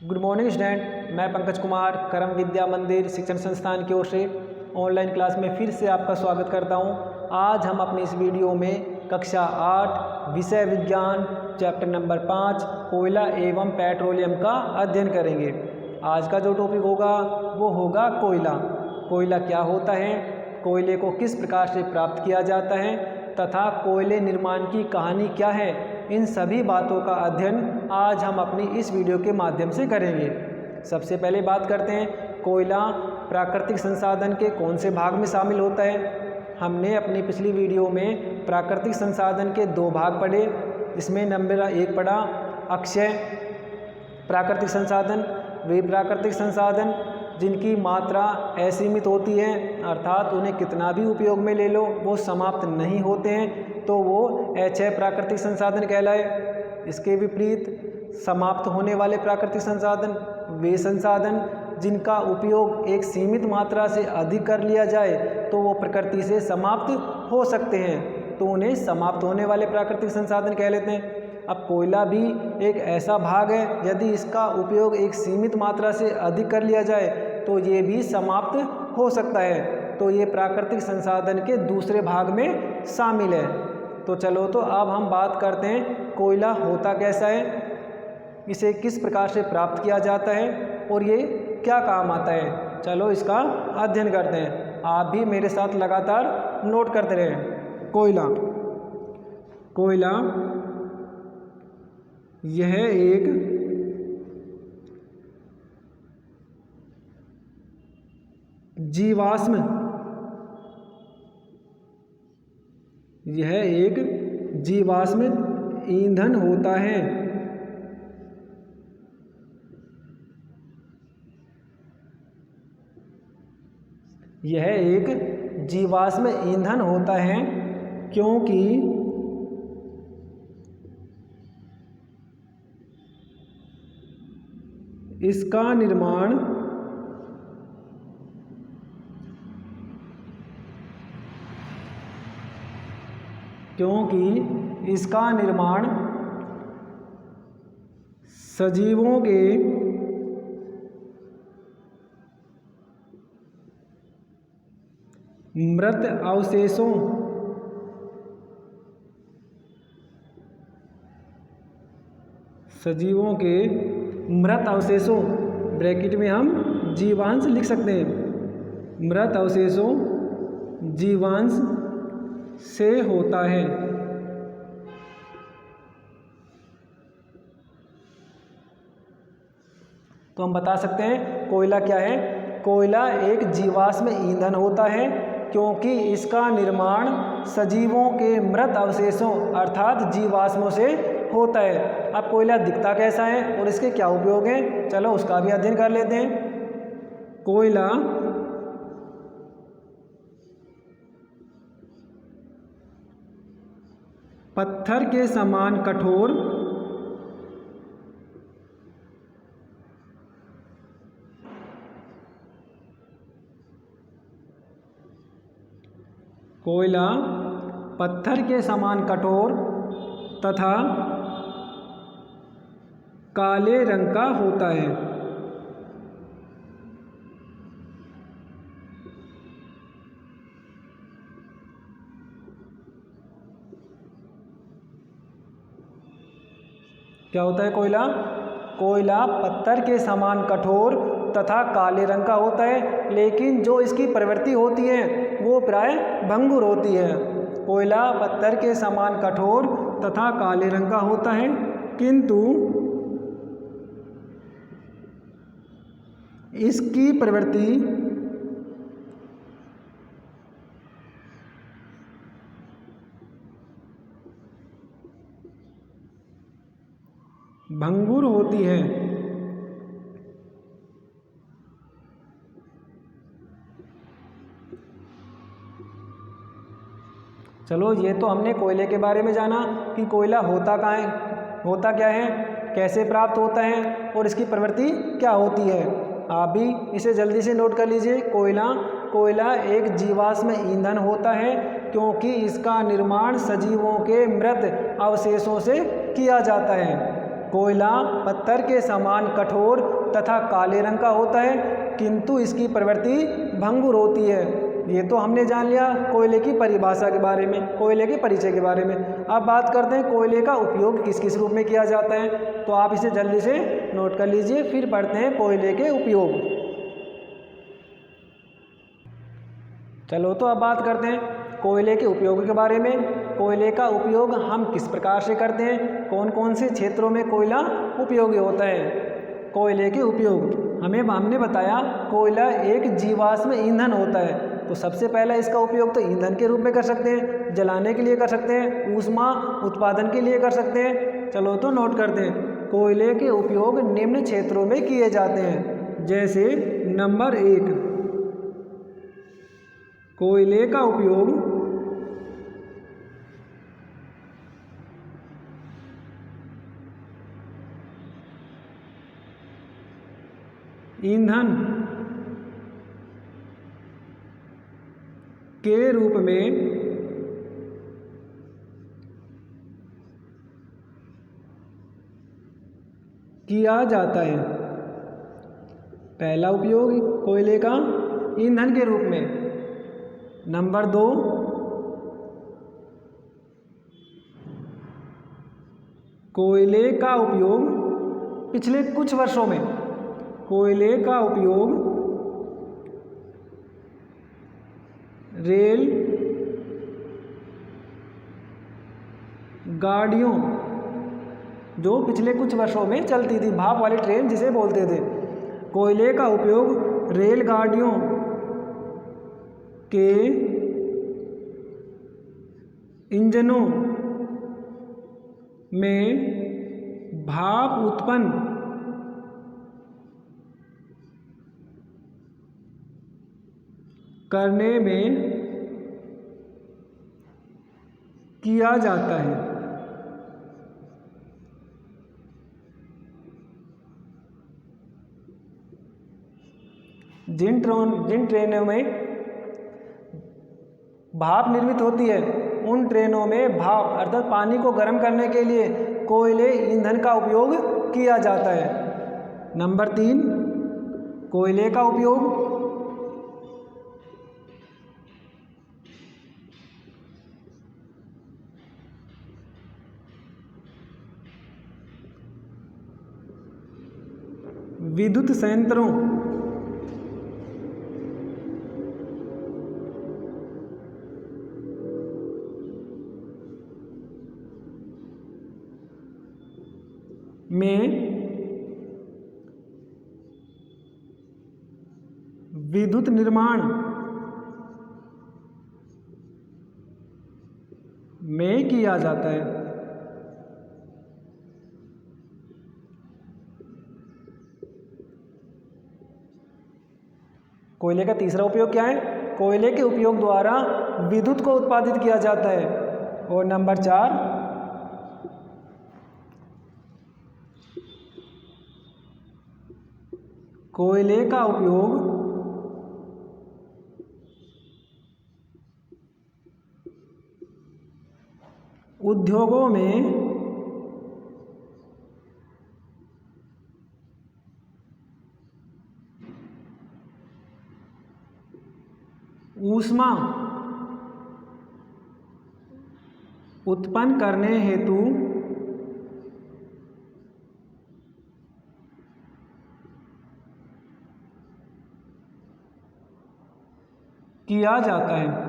Good morning student, मैं पंकज कुमार करम विद्या मंदिर शिक्षण संस्थान की ओर से ऑनलाइन क्लास में फिर से आपका स्वागत करता हूं। आज हम अपनी इस वीडियो में कक्षा 8 विषय विज्ञान चैप्टर नंबर 5 कोयला एवं पेट्रोलियम का अध्ययन करेंगे। आज का जो टॉपिक होगा वो होगा कोयला। कोयला क्या होता है, कोयले को किस प्रकार से प्राप्त किया जाता है तथा कोयले निर्माण की कहानी क्या है, इन सभी बातों का अध्ययन आज हम अपनी इस वीडियो के माध्यम से करेंगे। सबसे पहले बात करते हैं कोयला प्राकृतिक संसाधन के कौन से भाग में शामिल होता है। हमने अपनी पिछली वीडियो में प्राकृतिक संसाधन के 2 भाग पढ़े। इसमें नंबर 1 पढ़ा अक्षय प्राकृतिक संसाधन, वे प्राकृतिक संसाधन जिनकी मात्रा असीमित होती है, अर्थात उन्हें कितना भी उपयोग में ले लो वो समाप्त नहीं होते हैं, तो वो अक्षय प्राकृतिक संसाधन कहलाए। इसके विपरीत समाप्त होने वाले प्राकृतिक संसाधन वे संसाधन जिनका उपयोग एक सीमित मात्रा से अधिक कर लिया जाए तो वो प्रकृति से समाप्त हो सकते हैं, तो उन्हें समाप्त होने वाले प्राकृतिक संसाधन कह लेते हैं। अब कोयला भी एक ऐसा भाग है, यदि इसका उपयोग एक सीमित मात्रा से अधिक कर लिया जाए तो ये भी समाप्त हो सकता है, तो ये प्राकृतिक संसाधन के दूसरे भाग में शामिल है। तो चलो तो अब हम बात करते हैं कोयला होता कैसा है, इसे किस प्रकार से प्राप्त किया जाता है और ये क्या काम आता है। चलो इसका अध्ययन करते हैं, आप भी मेरे साथ लगातार नोट करते रहें। कोयला यह एक जीवाश्म ईंधन होता है। यह एक जीवाश्म ईंधन होता है क्योंकि इसका निर्माण सजीवों के मृत अवशेषों ब्रैकेट में हम जीवांश लिख सकते हैं, मृत अवशेषों जीवांश से होता है। तो हम बता सकते हैं कोयला क्या है। कोयला एक जीवाश्म ईंधन होता है क्योंकि इसका निर्माण सजीवों के मृत अवशेषों अर्थात जीवाश्मों से होता है। अब कोयला दिखता कैसा है और इसके क्या उपयोग हैं, चलो उसका भी अध्ययन कर लेते हैं। कोयला पत्थर के समान कठोर तथा काले रंग का होता है। क्या होता है कोयला पत्थर के समान कठोर तथा काले रंग का होता है, लेकिन जो इसकी प्रवृत्ति होती है वो प्राय भंगुर होती है। कोयला पत्थर के समान कठोर तथा काले रंग का होता है, किंतु इसकी प्रवृत्ति भंगुर होती है। चलो ये तो हमने कोयले के बारे में जाना कि कोयला होता क्या है, कैसे प्राप्त होता है और इसकी प्रवृत्ति क्या होती है। आप भी इसे जल्दी से नोट कर लीजिए। कोयला एक जीवाश्म ईंधन होता है क्योंकि इसका निर्माण सजीवों के मृत अवशेषों से किया जाता है। कोयला पत्थर के समान कठोर तथा काले रंग का होता है, किंतु इसकी प्रवृत्ति भंगुर होती है। ये तो हमने जान लिया कोयले की परिभाषा के बारे में, कोयले के परिचय के बारे में। अब बात करते हैं कोयले का उपयोग किस किस रूप में किया जाता है, तो आप इसे जल्दी से नोट कर लीजिए। फिर पढ़ते हैं कोयले के उपयोग। चलो तो अब बात करते हैं कोयले के उपयोग के बारे में। कोयले का उपयोग हम किस प्रकार से करते हैं, कौन कौन से क्षेत्रों में कोयला उपयोगी होता है। कोयले के उपयोग हमने बताया कोयला एक जीवाश्म ईंधन होता है, तो सबसे पहला इसका उपयोग तो ईंधन के रूप में कर सकते हैं, जलाने के लिए कर सकते हैं, ऊष्मा उत्पादन के लिए कर सकते हैं। चलो तो नोट करते हैं। कोयले के उपयोग निम्न क्षेत्रों में किए जाते हैं, जैसे नंबर 1 कोयले का उपयोग ईंधन के रूप में किया जाता है। पहला उपयोग कोयले का ईंधन के रूप में। नंबर 2 कोयले का उपयोग पिछले कुछ वर्षों में कोयले का उपयोग रेल गाड़ियों, जो पिछले कुछ वर्षों में चलती थी, भाप वाली ट्रेन जिसे बोलते थे, कोयले का उपयोग रेलगाड़ियों के इंजनों में भाप उत्पन्न करने में किया जाता है। जिन ट्रेनों में भाप निर्मित होती है, उन ट्रेनों में भाप अर्थात पानी को गर्म करने के लिए कोयले ईंधन का उपयोग किया जाता है। नंबर 3 कोयले का उपयोग विद्युत संयंत्रों में विद्युत निर्माण में किया जाता है। कोयले का तीसरा उपयोग क्या है? कोयले के उपयोग द्वारा विद्युत को उत्पादित किया जाता है। और नंबर 4 कोयले का उपयोग उद्योगों में ऊष्मा उत्पन्न करने हेतु किया जाता है।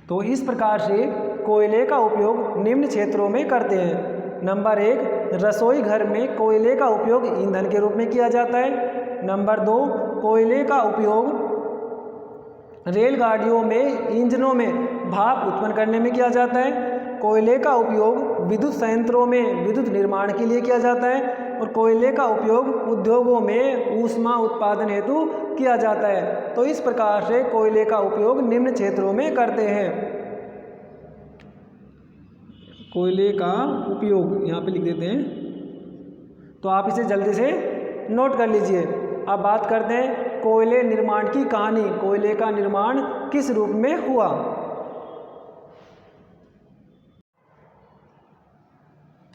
तो इस प्रकार से कोयले का उपयोग निम्न क्षेत्रों में करते हैं। नंबर 1 रसोई घर में कोयले का उपयोग ईंधन के रूप में किया जाता है। नंबर 2 कोयले का उपयोग रेलगाड़ियों में इंजनों में भाप उत्पन्न करने में किया जाता है। कोयले का उपयोग विद्युत संयंत्रों में विद्युत निर्माण के लिए किया जाता है। और कोयले का उपयोग उद्योगों में ऊष्मा उत्पादन हेतु किया जाता है। तो इस प्रकार से कोयले का उपयोग निम्न क्षेत्रों में करते हैं। कोयले का उपयोग यहाँ पे लिख देते हैं, तो आप इसे जल्दी से नोट कर लीजिए। अब बात करते हैं कोयले निर्माण की कहानी। कोयले का निर्माण किस रूप में हुआ?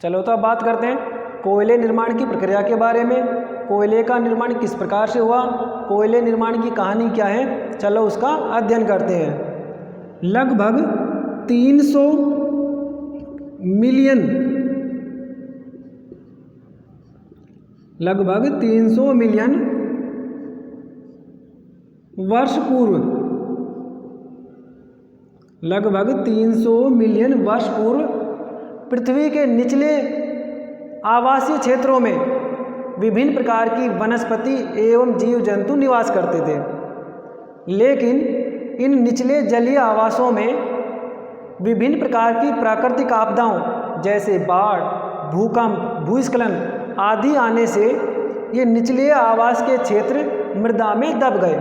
चलो तो अब बात करते हैं कोयले निर्माण की प्रक्रिया के बारे में। कोयले का निर्माण किस प्रकार से हुआ, कोयले निर्माण की कहानी क्या है, चलो उसका अध्ययन करते हैं। लगभग 300 मिलियन वर्ष पूर्व, लगभग 300 मिलियन वर्ष पूर्व पृथ्वी के निचले आवासीय क्षेत्रों में विभिन्न प्रकार की वनस्पति एवं जीव जंतु निवास करते थे। लेकिन इन निचले जलीय आवासों में विभिन्न प्रकार की प्राकृतिक आपदाओं जैसे बाढ़, भूकंप, भूस्खलन आदि आने से ये निचले आवास के क्षेत्र मृदा में दब गए।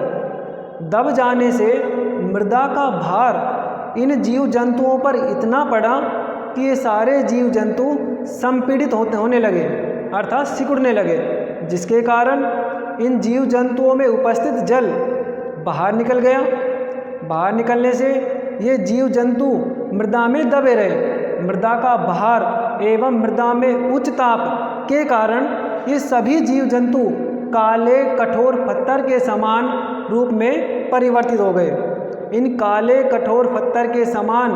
दब जाने से मृदा का भार इन जीव जंतुओं पर इतना पड़ा कि ये सारे जीव जंतु संपीड़ित होने लगे, अर्थात सिकुड़ने लगे, जिसके कारण इन जीव जंतुओं में उपस्थित जल बाहर निकल गया। बाहर निकलने से ये जीव जंतु मृदा में दबे रहे। मृदा का भार एवं मृदा में उच्च ताप के कारण ये सभी जीव जंतु काले कठोर पत्थर के समान रूप में परिवर्तित हो गए। इन काले कठोर पत्थर के समान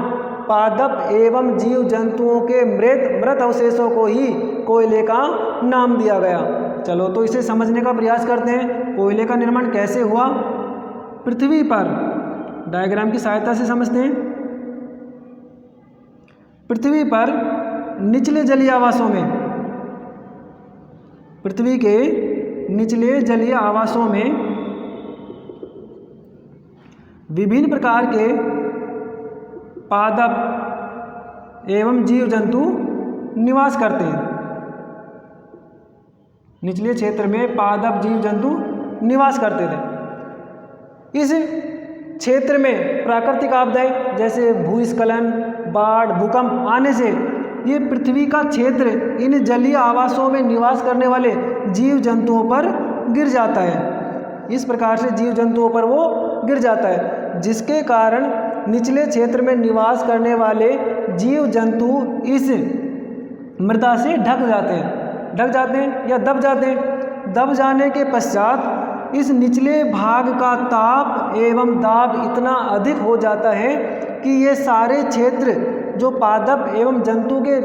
पादप एवं जीव जंतुओं के मृत अवशेषों को ही कोयले का नाम दिया गया। चलो तो इसे समझने का प्रयास करते हैं। कोयले का निर्माण कैसे हुआ पृथ्वी पर, डायग्राम की सहायता से समझते हैं। पृथ्वी पर निचले जलीय आवासों में, पृथ्वी के निचले जलीय आवासों में विभिन्न प्रकार के पादप एवं जीव जंतु निवास करते हैं। निचले क्षेत्र में पादप जीव जंतु निवास करते थे। इस क्षेत्र में प्राकृतिक आपदाएं जैसे भूस्खलन, बाढ़, भूकंप आने से ये पृथ्वी का क्षेत्र इन जलीय आवासों में निवास करने वाले जीव जंतुओं पर गिर जाता है। इस प्रकार से जीव जंतुओं पर वो गिर जाता है, जिसके कारण निचले क्षेत्र में निवास करने वाले जीव जंतु इस मृदा से ढक जाते हैं या दब जाते हैं। दब जाने के पश्चात इस निचले भाग का ताप एवं दाब इतना अधिक हो जाता है कि ये सारे क्षेत्र जो पादप एवं जंतु के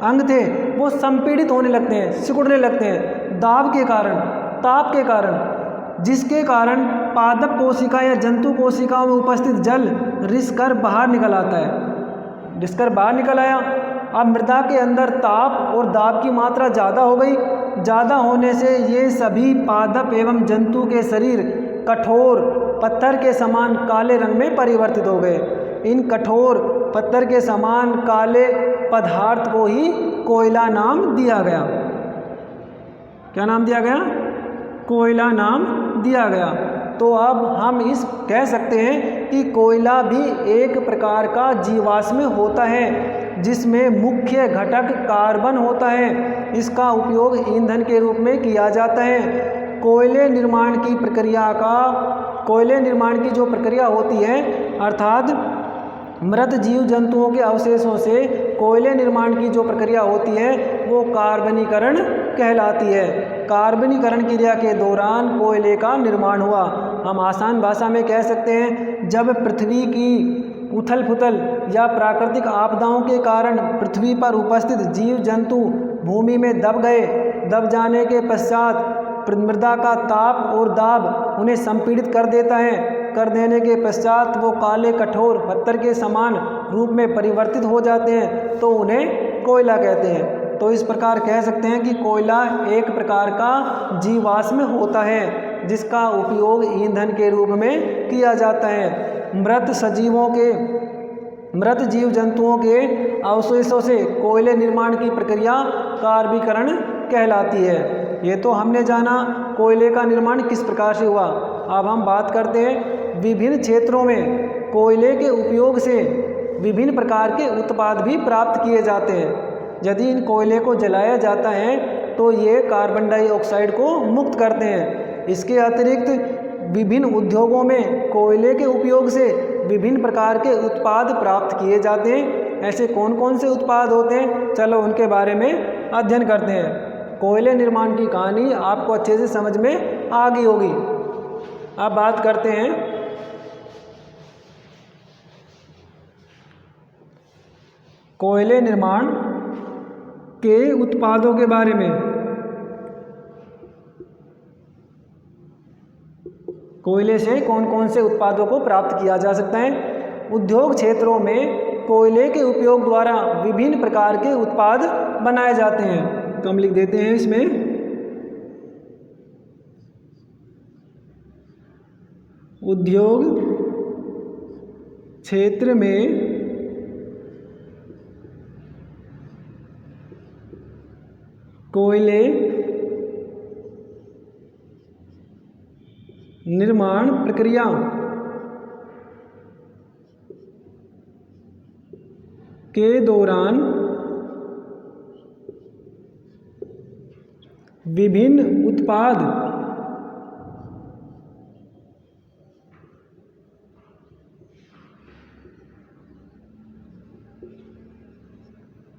अंग थे वो संपीड़ित होने लगते हैं, सिकुड़ने लगते हैं दाब के कारण, ताप के कारण, जिसके कारण पादप कोशिका या जंतु कोशिकाओं में उपस्थित जल रिसकर बाहर निकल आता है। रिसकर बाहर निकल आया। अब मृदा के अंदर ताप और दाब की मात्रा ज़्यादा हो गई। ज़्यादा होने से ये सभी पादप एवं जंतु के शरीर कठोर पत्थर के समान काले रंग में परिवर्तित हो गए। इन कठोर पत्थर के समान काले पदार्थ को ही कोयला नाम दिया गया। क्या नाम दिया गया? कोयला नाम दिया गया। तो अब हम इस कह सकते हैं कि कोयला भी एक प्रकार का जीवाश्म होता है, जिसमें मुख्य घटक कार्बन होता है। इसका उपयोग ईंधन के रूप में किया जाता है। कोयले निर्माण की जो प्रक्रिया होती है, अर्थात मृत जीव जंतुओं के अवशेषों से कोयले निर्माण की जो प्रक्रिया होती है वो कार्बनीकरण कहलाती है। कार्बनीकरण क्रिया के दौरान कोयले का निर्माण हुआ। हम आसान भाषा में कह सकते हैं, जब पृथ्वी की उथल पुथल या प्राकृतिक आपदाओं के कारण पृथ्वी पर उपस्थित जीव जंतु भूमि में दब गए, दब जाने के पश्चात मृदा का ताप और दाब उन्हें संपीड़ित कर देता है। कर देने के पश्चात वो काले कठोर पत्थर के समान रूप में परिवर्तित हो जाते हैं, तो उन्हें कोयला कहते हैं। तो इस प्रकार कह सकते हैं कि कोयला एक प्रकार का जीवाश्म होता है, जिसका उपयोग ईंधन के रूप में किया जाता है। मृत जीव जंतुओं के अवशेषों से कोयले निर्माण की प्रक्रिया कार्बनीकरण कहलाती है। ये तो हमने जाना कोयले का निर्माण किस प्रकार से हुआ। अब हम बात करते हैं विभिन्न क्षेत्रों में कोयले के उपयोग से विभिन्न प्रकार के उत्पाद भी प्राप्त किए जाते हैं। यदि इन कोयले को जलाया जाता है तो ये कार्बन डाइऑक्साइड को मुक्त करते हैं। इसके अतिरिक्त विभिन्न उद्योगों में कोयले के उपयोग से विभिन्न प्रकार के उत्पाद प्राप्त किए जाते हैं। ऐसे कौन कौन से उत्पाद होते हैं, चलो उनके बारे में अध्ययन करते हैं। कोयले निर्माण की कहानी आपको अच्छे से समझ में आ गई होगी। अब बात करते हैं कोयले निर्माण के उत्पादों के बारे में। कोयले से कौन कौन से उत्पादों को प्राप्त किया जा सकता है। उद्योग क्षेत्रों में कोयले के उपयोग द्वारा विभिन्न प्रकार के उत्पाद बनाए जाते हैं। तो हम लिख देते हैं इसमें उद्योग क्षेत्र में कोयले निर्माण प्रक्रिया के दौरान विभिन्न उत्पाद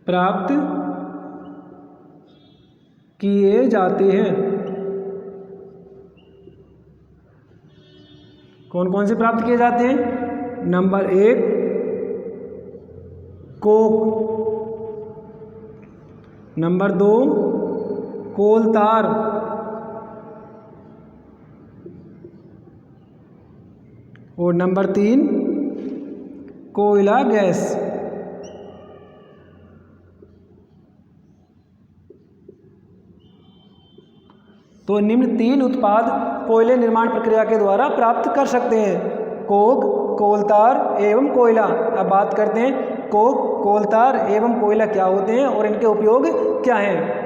प्राप्त किए जाते हैं। कौन कौन से प्राप्त किए जाते हैं। नंबर 1 कोक, नंबर 2 कोलतार, और नंबर 3 कोयला गैस। तो निम्न 3 उत्पाद कोयले निर्माण प्रक्रिया के द्वारा प्राप्त कर सकते हैं, कोक, कोलतार एवं कोयला। अब बात करते हैं कोक, कोलतार एवं कोयला क्या होते हैं और इनके उपयोग क्या हैं।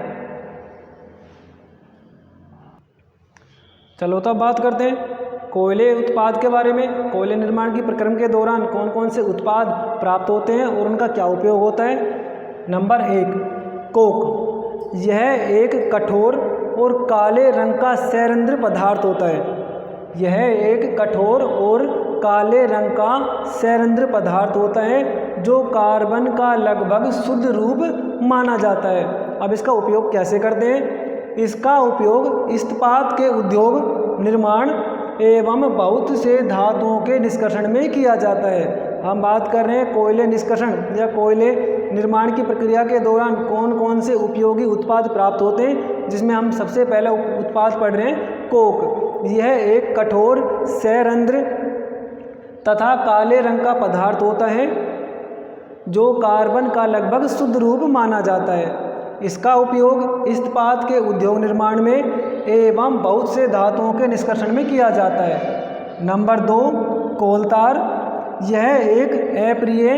चलो तो अब बात करते हैं कोयले उत्पाद के बारे में। कोयले निर्माण की प्रक्रिया के दौरान कौन कौन से उत्पाद प्राप्त होते हैं और उनका क्या उपयोग होता है। नंबर 1 कोक, यह एक कठोर और काले रंग का सैरंध्र पदार्थ होता है। यह एक कठोर और काले रंग का सैरंध्र पदार्थ होता है जो कार्बन का लगभग शुद्ध रूप माना जाता है। अब इसका उपयोग कैसे करते हैं। इसका उपयोग इस्पात के उद्योग, निर्माण एवं बहुत से धातुओं के निष्कर्षण में किया जाता है। हम बात कर रहे हैं कोयले निष्कर्षण या कोयले निर्माण की प्रक्रिया के दौरान कौन कौन से उपयोगी उत्पाद प्राप्त होते हैं, जिसमें हम सबसे पहला उत्पाद पढ़ रहे हैं कोक। यह एक कठोर सैरंध्र तथा काले रंग का पदार्थ होता है जो कार्बन का लगभग शुद्ध रूप माना जाता है। इसका उपयोग इस्पात के उद्योग निर्माण में एवं बहुत से धातुओं के निष्कर्षण में किया जाता है। नंबर 2 कोलतार, यह एक अप्रिय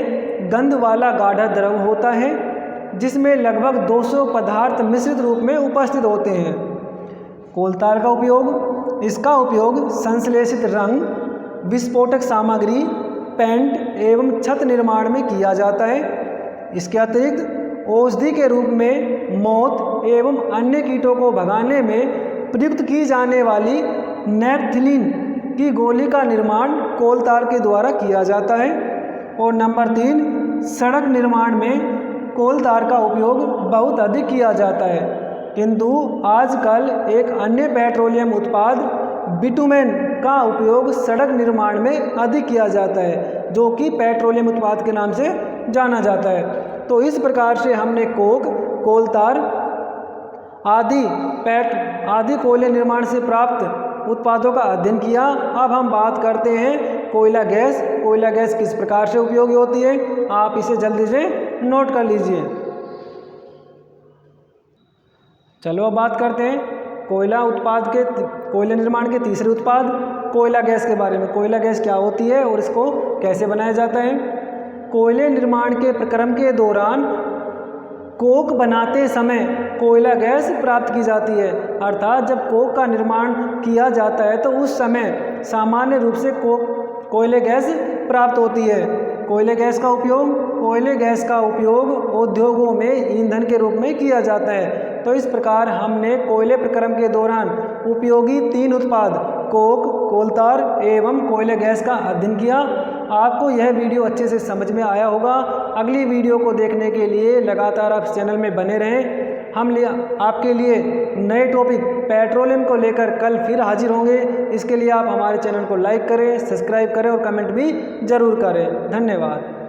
गंध वाला गाढ़ा द्रव होता है जिसमें लगभग 200 पदार्थ मिश्रित रूप में उपस्थित होते हैं। कोलतार का उपयोग, इसका उपयोग संश्लेषित रंग, विस्फोटक सामग्री, पेंट एवं छत निर्माण में किया जाता है। इसके अतिरिक्त औषधि के रूप में मौत एवं अन्य कीटों को भगाने में प्रयुक्त की जाने वाली नेपथिलीन की गोली का निर्माण कोलतार के द्वारा किया जाता है। और नंबर 3 सड़क निर्माण में कोलतार का उपयोग बहुत अधिक किया जाता है, किंतु आजकल एक अन्य पेट्रोलियम उत्पाद बिटुमेन का उपयोग सड़क निर्माण में अधिक किया जाता है, जो कि पेट्रोलियम उत्पाद के नाम से जाना जाता है। तो इस प्रकार से हमने कोक, कोलतार आदि कोयले निर्माण से प्राप्त उत्पादों का अध्ययन किया। अब हम बात करते हैं कोयला गैस। कोयला गैस किस प्रकार से उपयोगी होती है, आप इसे जल्दी से नोट कर लीजिए। चलो अब बात करते हैं कोयले निर्माण के तीसरे उत्पाद कोयला गैस के बारे में। कोयला गैस क्या होती है और इसको कैसे बनाया जाता है। कोयले निर्माण के प्रक्रम के दौरान कोक बनाते समय कोयला गैस प्राप्त की जाती है, अर्थात जब कोक का निर्माण किया जाता है तो उस समय सामान्य रूप से कोयले गैस प्राप्त होती है। कोयले गैस का उपयोग उद्योगों में ईंधन के रूप में किया जाता है। तो इस प्रकार हमने कोयले प्रक्रम के दौरान उपयोगी 3 उत्पाद कोक, कोलतार एवं कोयले गैस का अध्ययन किया। आपको यह वीडियो अच्छे से समझ में आया होगा। अगली वीडियो को देखने के लिए लगातार आप चैनल में बने रहें। हम आपके लिए नए टॉपिक पेट्रोलियम को लेकर कल फिर हाजिर होंगे। इसके लिए आप हमारे चैनल को लाइक करें, सब्सक्राइब करें और कमेंट भी ज़रूर करें। धन्यवाद।